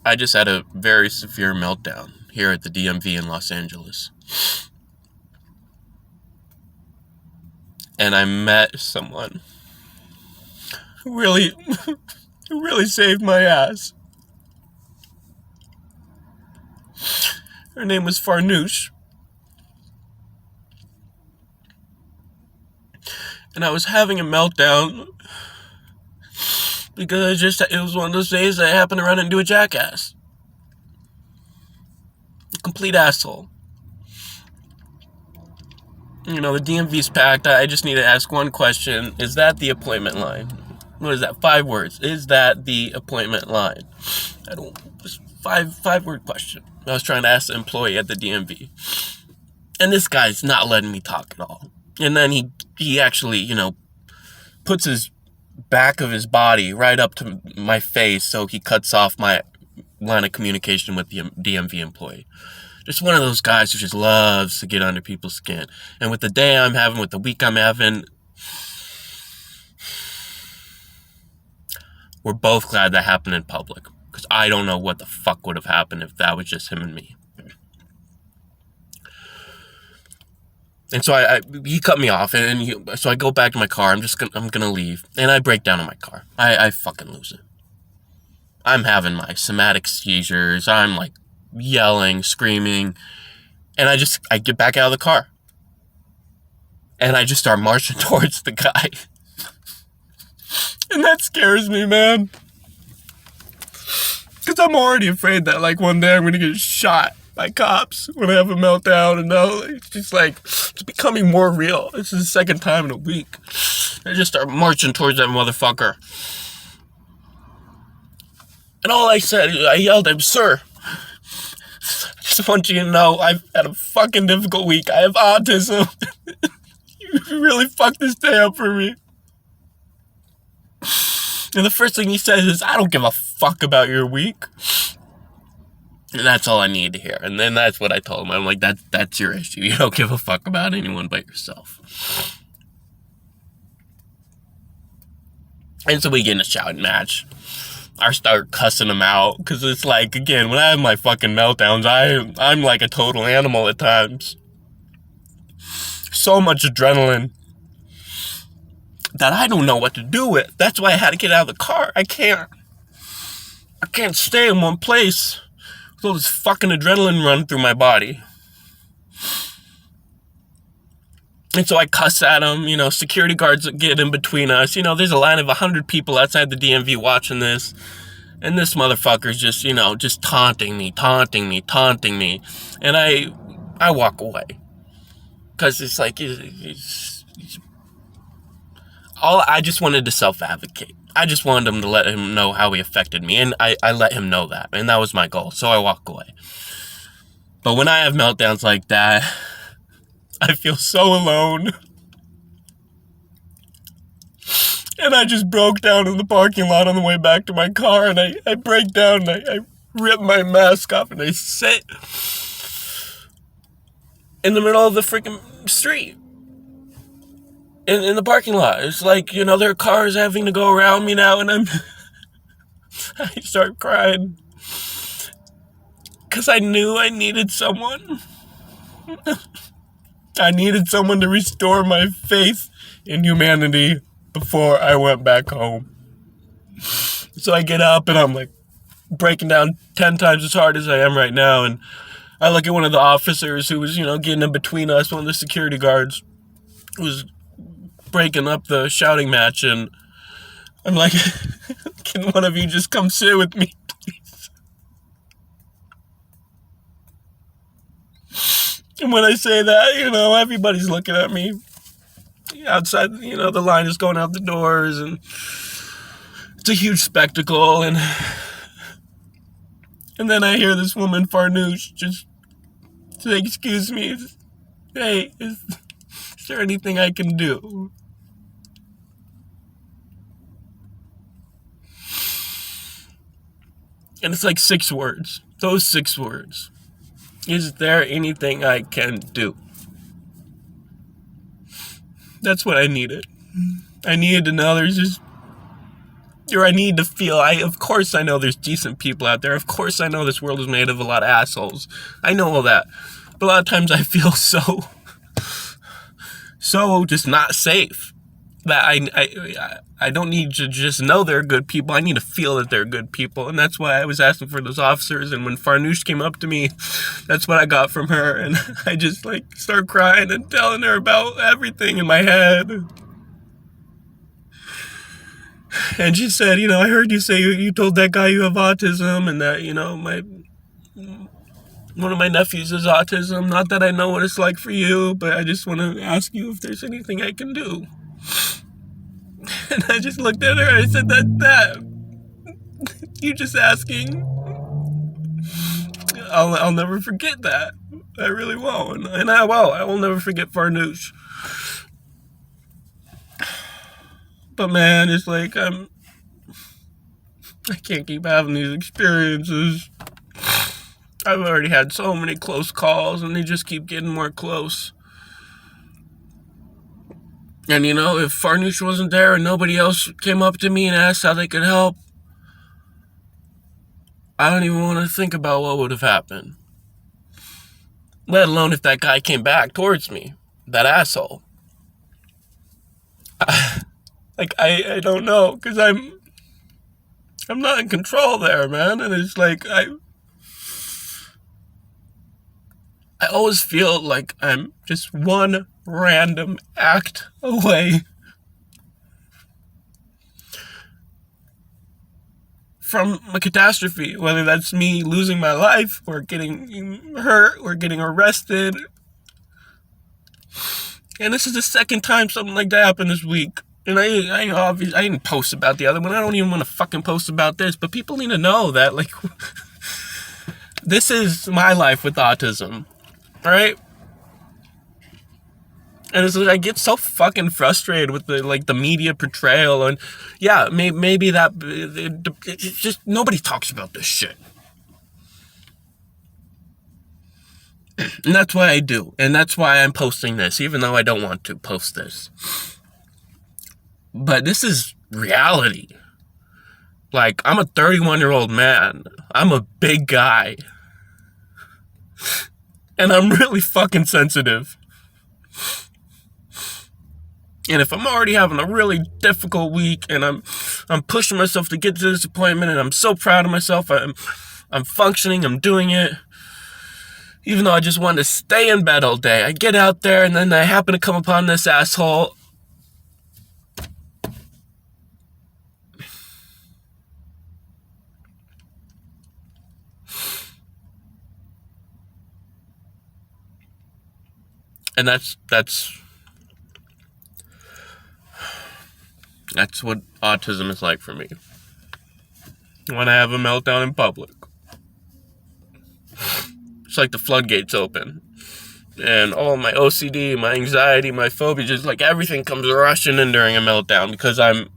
I just had a very severe meltdown here at the DMV in Los Angeles. And I met someone who really saved my ass. Her name was Farnoosh. And I was having a meltdown because it was one of those days that I happened to run into a jackass. A complete asshole. You know, the DMV's packed. I just need to ask one question. Is that the appointment line? What is that? 5 words. Is that the appointment line? Just 5-word question. I was trying to ask the employee at the DMV. And this guy's not letting me talk at all. And then he actually, puts his back of his body right up to my face so he cuts off my line of communication with the DMV employee. Just one of those guys who just loves to get under people's skin. And with the day I'm having, with the week I'm having, we're both glad that happened in public. Because I don't know what the fuck would have happened if that was just him and me. And so he cut me off, so I go back to my car. I'm gonna leave, and I break down in my car. I fucking lose it. I'm having my somatic seizures. I'm like yelling, screaming, and I get back out of the car, and I just start marching towards the guy, and that scares me, man, because I'm already afraid that like one day I'm gonna get shot by cops when I have a meltdown, and now it's becoming more real. This is the second time in a week. I just start marching towards that motherfucker. And all I yelled at him, "Sir, I just want you to know I've had a fucking difficult week. I have autism. You really fucked this day up for me." And the first thing he says is, "I don't give a fuck about your week." And that's all I needed to hear. And then that's what I told him. I'm like, that's your issue. You don't give a fuck about anyone but yourself. And so we get in a shouting match. I start cussing him out. Because it's like, again, when I have my fucking meltdowns, I'm like a total animal at times. So much adrenaline that I don't know what to do with. That's why I had to get out of the car. I can't stay in one place. All this fucking adrenaline run through my body. And so I cuss at him, security guards get in between us. There's a line of 100 people outside the DMV watching this. And this motherfucker's just taunting me. And I walk away. Because it's like, I just wanted to self-advocate. I just wanted him to let him know how he affected me. And I let him know that. And that was my goal. So I walk away. But when I have meltdowns like that, I feel so alone. And I just broke down in the parking lot on the way back to my car. And I break down and I rip my mask off and I sit in the middle of the freaking street. In the parking lot. It's like, there are cars having to go around me now, and I start crying. Because I knew I needed someone. I needed someone to restore my faith in humanity before I went back home. So I get up, and I'm like breaking down 10 times as hard as I am right now, and I look at one of the officers who was, getting in between us, one of the security guards, who was breaking up the shouting match, and I'm like, can one of you just come sit with me, please? And when I say that, everybody's looking at me outside, the line is going out the doors, and it's a huge spectacle, and then I hear this woman, Farnoosh, just say, "Excuse me, hey, is there anything I can do?" And it's like 6 words. Those 6 words. Is there anything I can do? That's what I needed. I needed to know or I need to feel, of course I know there's decent people out there. Of course I know this world is made of a lot of assholes. I know all that. But a lot of times I feel so just not safe that I don't need to just know they're good people. I need to feel that they're good people. And that's why I was asking for those officers. And when Farnoosh came up to me, that's what I got from her. And I just start crying and telling her about everything in my head. And she said, I heard you say you told that guy you have autism, and that, one of my nephews has autism. Not that I know what it's like for you, but I just want to ask you if there's anything I can do. And I just looked at her and I said, that you just asking. I'll never forget that. I really won't. And I will never forget Farnoosh. But man, it's I can't keep having these experiences. I've already had so many close calls, and they just keep getting more close. And if Farnoosh wasn't there and nobody else came up to me and asked how they could help, I don't even want to think about what would have happened. Let alone if that guy came back towards me, that asshole. I don't know, because I'm not in control there, man. And it's I always feel like I'm just one random act away from a catastrophe, whether that's me losing my life or getting hurt or getting arrested. And this is the second time something like that happened this week. And I didn't post about the other one. I don't even want to fucking post about this, but people need to know that this is my life with autism. Right? And it's I get so fucking frustrated with the media portrayal, and yeah, maybe that it's just nobody talks about this shit, and that's why I do, and that's why I'm posting this, even though I don't want to post this. But this is reality. I'm a 31-year-old man. I'm a big guy. And I'm really fucking sensitive. And if I'm already having a really difficult week and I'm pushing myself to get to this appointment and I'm so proud of myself, I'm functioning, I'm doing it, even though I just wanted to stay in bed all day, I get out there and then I happen to come upon this asshole. And that's what autism is like for me. When I have a meltdown in public, it's like the floodgates open. And all my OCD, my anxiety, my phobia, just everything comes rushing in during a meltdown because I'm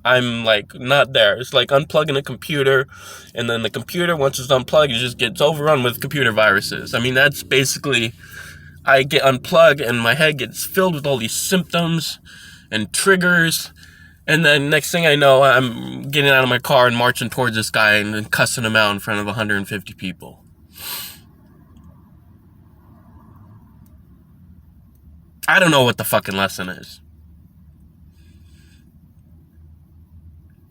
not there. It's like unplugging a computer, and then the computer, once it's unplugged, it just gets overrun with computer viruses. I mean, that's basically, I get unplugged and my head gets filled with all these symptoms and triggers, and then next thing I know, I'm getting out of my car and marching towards this guy and then cussing him out in front of 150 people. I don't know what the fucking lesson is.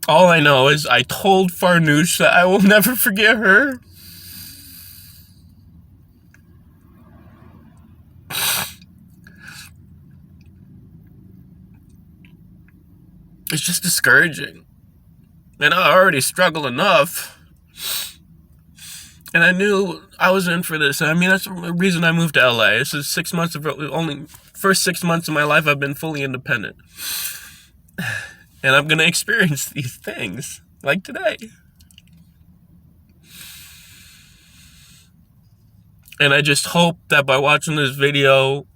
All I know is I told Farnoosh that I will never forget her. It's just discouraging. And I already struggle enough. And I knew I was in for this. I mean, that's the reason I moved to LA. This is 6 months of first 6 months of my life I've been fully independent. And I'm going to experience these things like today. And I just hope that by watching this video,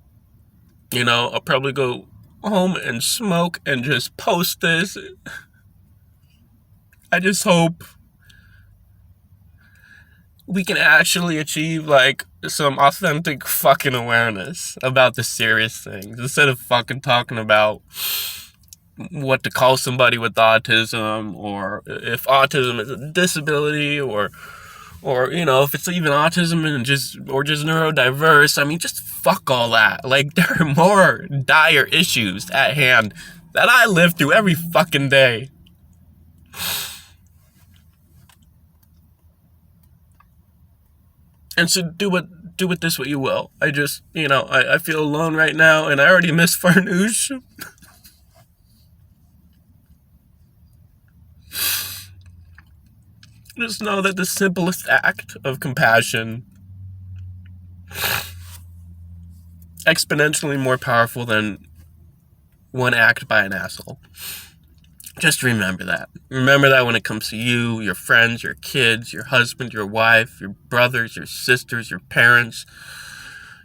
I'll probably go home and smoke and just post this. I just hope we can actually achieve some authentic fucking awareness about the serious things instead of fucking talking about what to call somebody with autism, or if autism is a disability, or if it's even autism and just neurodiverse. I mean, just fuck all that. Like, there are more dire issues at hand that I live through every fucking day. And so do with this what you will. I just, I feel alone right now, and I already miss Farnoosh. Just know that the simplest act of compassion, exponentially more powerful than one act by an asshole. Just remember that. Remember that when it comes to you, your friends, your kids, your husband, your wife, your brothers, your sisters, your parents,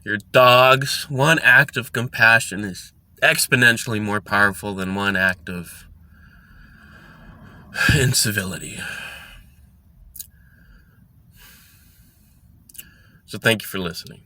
your dogs. One act of compassion is exponentially more powerful than one act of incivility. So thank you for listening.